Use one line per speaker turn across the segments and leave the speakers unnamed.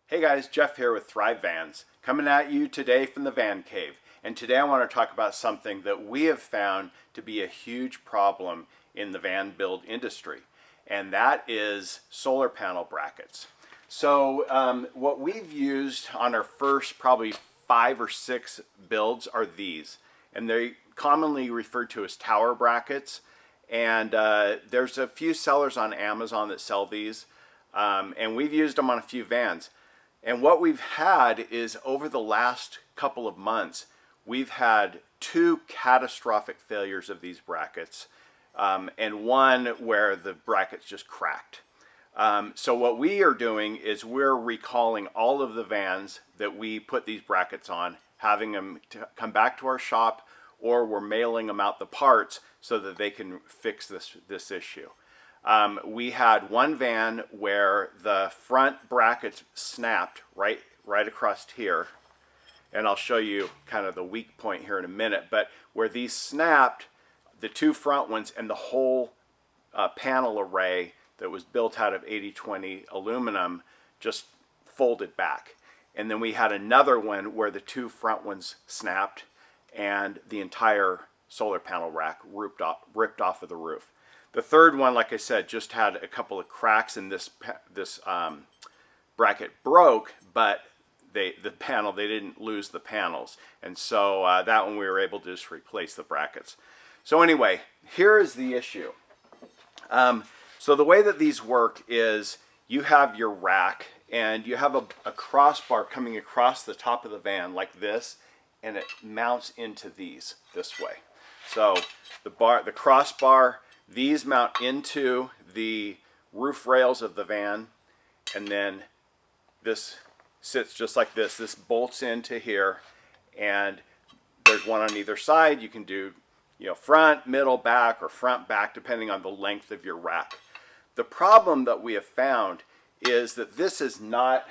Hey guys, Jeff here with Thrive Vans, coming at you today from the Van Cave. And today I want to talk about something that we have found to be a huge problem in the van build industry, and that is solar panel brackets. So what we've used on our first probably 5 or 6 builds are these, and they're commonly referred to as tower brackets. And there's a few sellers on Amazon that sell these, and we've used them on a few vans. And what we've had is, over the last couple of months, we've had 2 catastrophic failures of these brackets, and one where the brackets just cracked. So what we are doing is we're recalling all of the vans that we put these brackets on, having them to come back to our shop, or we're mailing them out the parts so that they can fix this issue. We had one van where the front brackets snapped right across here, and I'll show you kind of the weak point here in a minute, but where these snapped, the 2 front ones and the whole panel array that was built out of 80/20 aluminum just folded back. And then we had another one where the 2 front ones snapped and the entire solar panel rack ripped off of the roof. The third one, like I said, just had a couple of cracks, and this bracket broke, but they didn't lose the panels, and so that one we were able to just replace the brackets. So anyway, here is the issue. So the way that these work is you have your rack, and you have a crossbar coming across the top of the van like this, and it mounts into these this way. So the crossbar, these mount into the roof rails of the van, and then this sits just like this. This bolts into here, and there's one on either side. You can do, front, middle, back, or front, back, depending on the length of your rack. The problem that we have found is that this is not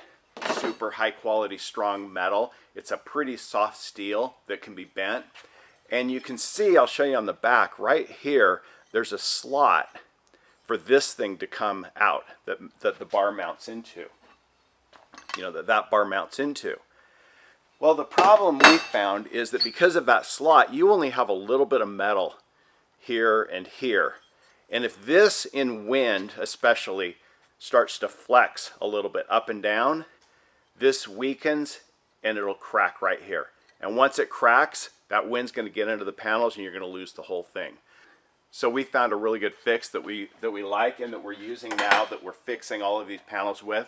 super high quality strong metal. It's a pretty soft steel that can be bent. And you can see, I'll show you on the back right here, there's a slot for this thing to come out that the bar mounts into. That bar mounts into. Well, the problem we found is that because of that slot, you only have a little bit of metal here and here. And if this, in wind especially, starts to flex a little bit up and down, this weakens and it'll crack right here. And once it cracks, that wind's going to get into the panels and you're going to lose the whole thing. So we found a really good fix that we like and that we're using now, that we're fixing all of these panels with.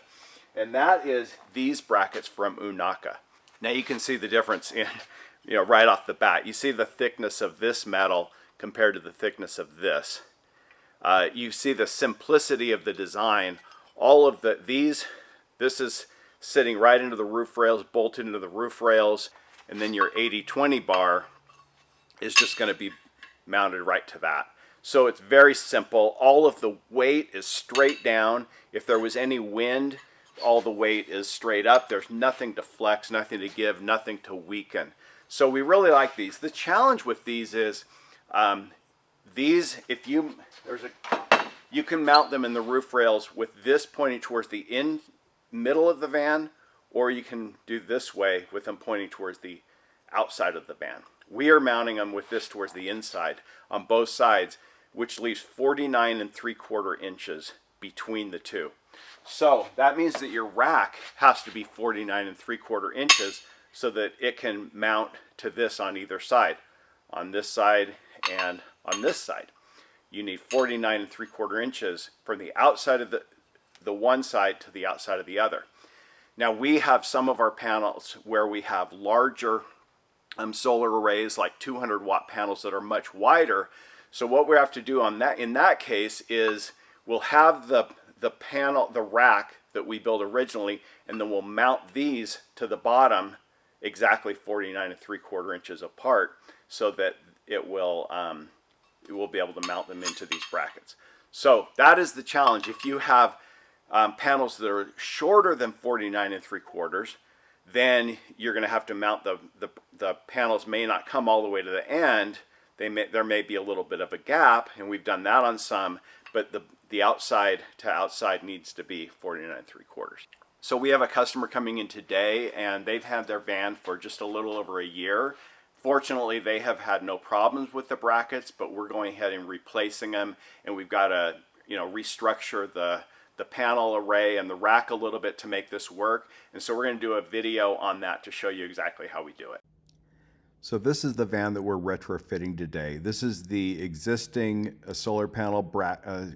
And that is these brackets from Unaka. Now you can see the difference in, right off the bat. You see the thickness of this metal compared to the thickness of this. You see the simplicity of the design. All of this is sitting right into the roof rails, bolted into the roof rails, and then your 80/20 bar is just going to be mounted right to that. So it's very simple. All of the weight is straight down. If there was any wind, all the weight is straight up. There's nothing to flex, nothing to give, nothing to weaken. So we really like these. The challenge with these is you can mount them in the roof rails with this pointing towards the middle of the van, or you can do this way with them pointing towards the outside of the van. We are mounting them with this towards the inside on both sides, which leaves 49 3/4 inches between the two. So that means that your rack has to be 49 3/4 inches so that it can mount to this on either side, on this side and on this side. You need 49 3/4 inches from the outside of the one side to the outside of the other. Now we have some of our panels where we have larger solar arrays, like 200 watt panels that are much wider. So what we have to do in that case is we'll have the rack that we built originally, and then we'll mount these to the bottom exactly 49 3/4 inches apart, so that it will be able to mount them into these brackets. So that is the challenge. If you have panels that are shorter than 49 3/4, then you're going to have to mount the panels may not come all the way to the end. There may be a little bit of a gap, and we've done that on some, but the outside to outside needs to be 49 3/4. So we have a customer coming in today, and they've had their van for just a little over a year. Fortunately, they have had no problems with the brackets, but we're going ahead and replacing them, and we've got to, restructure the panel array and the rack a little bit to make this work. And so we're going to do a video on that to show you exactly how we do it. So this is the van that we're retrofitting today. This is the existing solar panel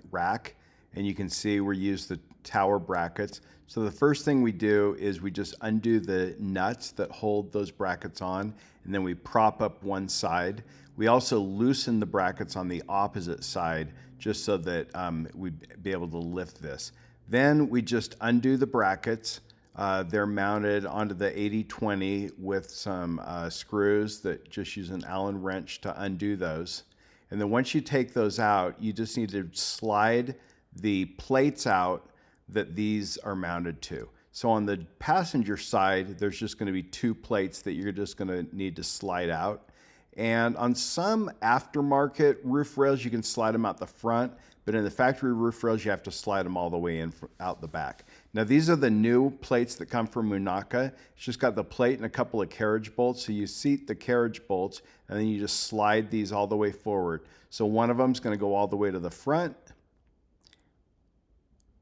rack, and you can see we use the tower brackets. So the first thing we do is we just undo the nuts that hold those brackets on, and then we prop up one side. We also loosen the brackets on the opposite side just so that we'd be able to lift this. Then we just undo the brackets. They're mounted onto the 80-20 with some screws that just use an Allen wrench to undo those. And then once you take those out, you just need to slide the plates out that these are mounted to. So on the passenger side, there's just going to be two plates that you're just going to need to slide out. And on some aftermarket roof rails, you can slide them out the front, but in the factory roof rails, you have to slide them all the way in out the back. Now, these are the new plates that come from Unaka. It's just got the plate and a couple of carriage bolts. So you seat the carriage bolts, and then you just slide these all the way forward. So one of them is going to go all the way to the front,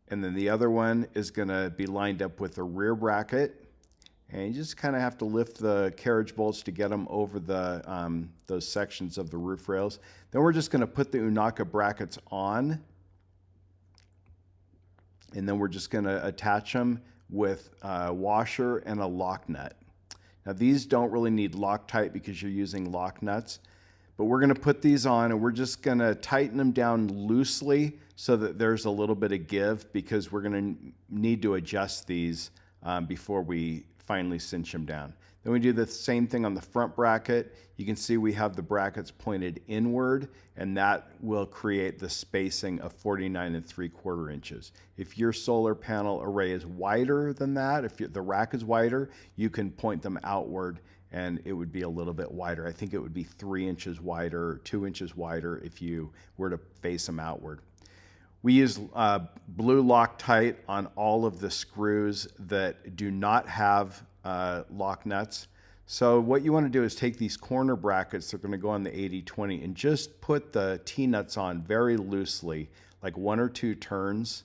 and then the other one is going to be lined up with the rear bracket. And you just kind of have to lift the carriage bolts to get them over the those sections of the roof rails. Then we're just going to put the Unaka brackets on, and then we're just going to attach them with a washer and a lock nut. Now these don't really need Loctite because you're using lock nuts, but we're going to put these on, and we're just going to tighten them down loosely so that there's a little bit of give, because we're going to need to adjust these before we finally cinch them down. Then we do the same thing on the front bracket. You can see we have the brackets pointed inward, and that will create the spacing of 49 3/4 inches. If your solar panel array is wider than that, if the rack is wider, you can point them outward and it would be a little bit wider. I think it would be 3 inches wider, 2 inches wider if you were to face them outward. We use blue Loctite on all of the screws that do not have lock nuts. So what you want to do is take these corner brackets that are going to go on the 80-20 and just put the T-nuts on very loosely, like 1 or 2 turns.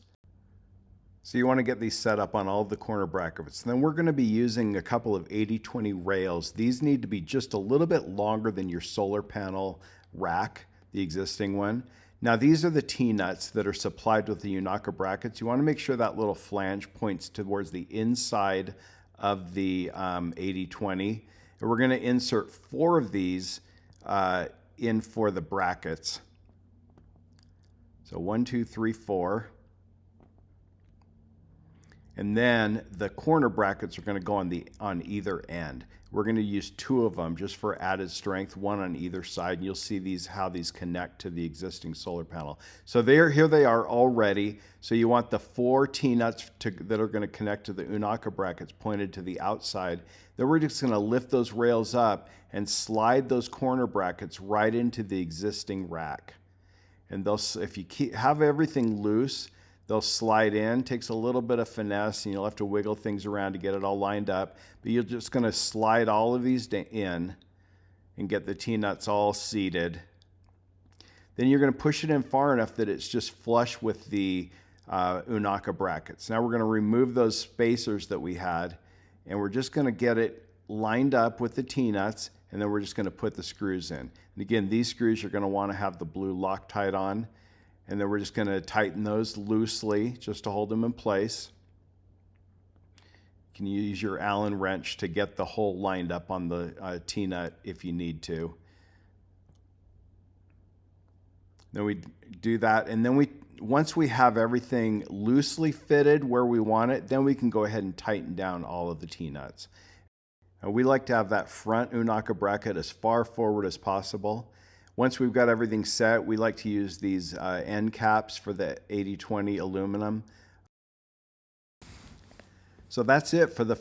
So you want to get these set up on all of the corner brackets. And then we're going to be using a couple of 80-20 rails. These need to be just a little bit longer than your solar panel rack, the existing one. Now these are the T-nuts that are supplied with the Unaka brackets. You want to make sure that little flange points towards the inside of the 80-20. And we're going to insert 4 of these in for the brackets. So 1, 2, 3, 4. And then the corner brackets are going to go on either end. We're going to use 2 of them just for added strength, 1 on either side. And you'll see how these connect to the existing solar panel. So here they are all ready. So you want the 4 T-nuts that are going to connect to the Unaka brackets pointed to the outside. Then we're just going to lift those rails up and slide those corner brackets right into the existing rack. And if you have everything loose, they'll slide in. Takes a little bit of finesse, and you'll have to wiggle things around to get it all lined up. But you're just going to slide all of these in and get the T-nuts all seated. Then you're going to push it in far enough that it's just flush with the Unaka brackets. Now we're going to remove those spacers that we had, and we're just going to get it lined up with the T-nuts, and then we're just going to put the screws in. And again, these screws you're going to want to have the blue Loctite on. And then we're just going to tighten those loosely just to hold them in place. You can use your Allen wrench to get the hole lined up on the T-nut if you need to. Then we do that, and then once we have everything loosely fitted where we want it, then we can go ahead and tighten down all of the T-nuts. We like to have that front Unaka bracket as far forward as possible. Once we've got everything set, we like to use these end caps for the 80-20 aluminum. So that's it for the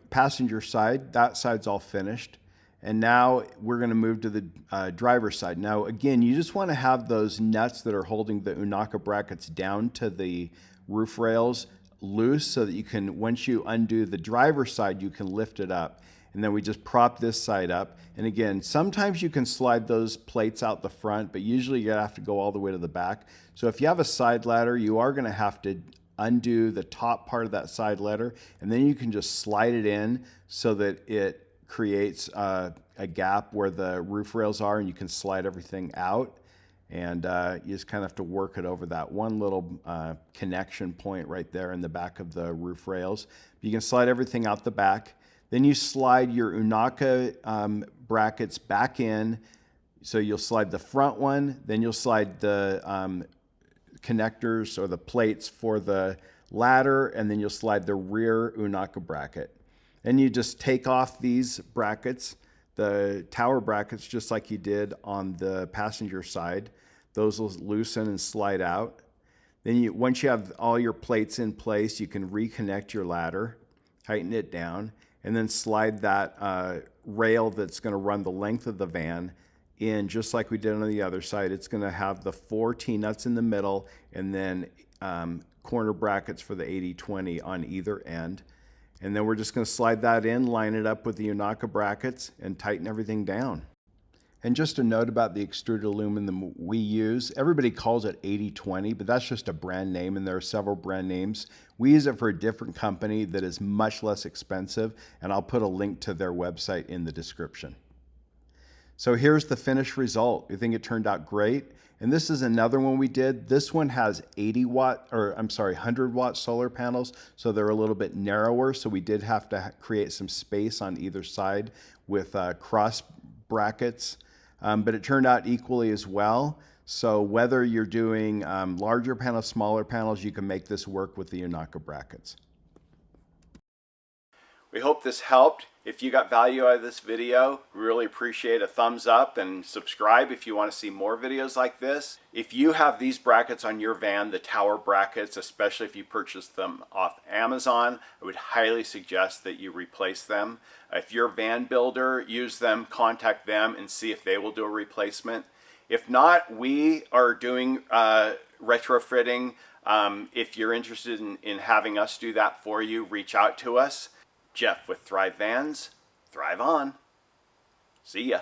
passenger side. That side's all finished. And now we're going to move to the driver's side. Now, again, you just want to have those nuts that are holding the Unaka brackets down to the roof rails
loose so that you can, once you undo the driver's side, you can lift it up. And then we just prop this side up. And again, sometimes you can slide those plates out the front, but usually you have to go all the way to the back. So if you have a side ladder, you are going to have to undo the top part of that side ladder, and then you can just slide it in so that it creates a gap where the roof rails are, and you can slide everything out. And you just kind of have to work it over that one little connection point right there in the back of the roof rails. You can slide everything out the back. Then you slide your Unaka brackets back in. So you'll slide the front one, then you'll slide the connectors or the plates for the ladder, and then you'll slide the rear Unaka bracket. Then you just take off these brackets, the tower brackets, just like you did on the passenger side. Those will loosen and slide out. Then once you have all your plates in place, you can reconnect your ladder, tighten it down, and then slide that rail that's going to run the length of the van in, just like we did on the other side. It's going to have the 4 T-nuts in the middle, and then corner brackets for the 80/20 on either end. And then we're just going to slide that in, line it up with the Unaka brackets, and tighten everything down. And just a note about the extruded aluminum we use, everybody calls it 80/20, but that's just a brand name, and there are several brand names. We use it for a different company that is much less expensive, and I'll put a link to their website in the description. So here's the finished result. We think it turned out great. And this is another one we did. This one has 100 watt solar panels, so they're a little bit narrower. So we did have to create some space on either side with cross brackets, but it turned out equally as well. So whether you're doing larger panels, smaller panels, you can make this work with the Unaka brackets.
We hope this helped. If you got value out of this video, we really appreciate a thumbs up, and subscribe if you want to see more videos like this. If you have these brackets on your van, the tower brackets, especially if you purchase them off Amazon, I would highly suggest that you replace them. If you're a van builder, use them, contact them, and see if they will do a replacement. If not, we are doing retrofitting. If you're interested in having us do that for you, reach out to us. Jeff with Thrive Vans. Thrive on. See ya.